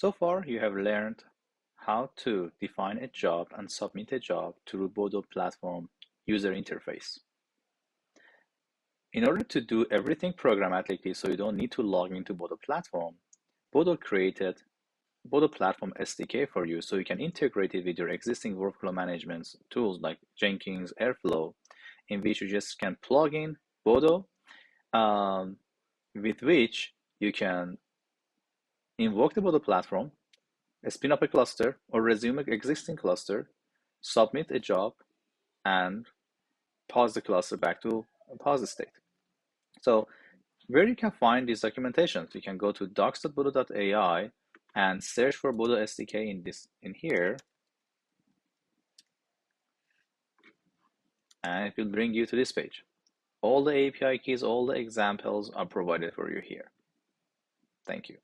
So far, you have learned how to define a job and submit a job through Bodo platform user interface. In order to do everything programmatically so you don't need to log into Bodo platform, Bodo created Bodo platform SDK for you so you can integrate it with your existing workflow management tools like Jenkins, Airflow, in which you just can plug in Bodo, um, with which you can invoke the Bodo platform, spin up a cluster or resume an existing cluster, submit a job, and pause the cluster back to a pause state. So where you can find these documentations, you can go to docs.bodo.ai and search for Bodo SDK in here, and it will bring you to this page. All the API keys, all the examples are provided for you here. Thank you.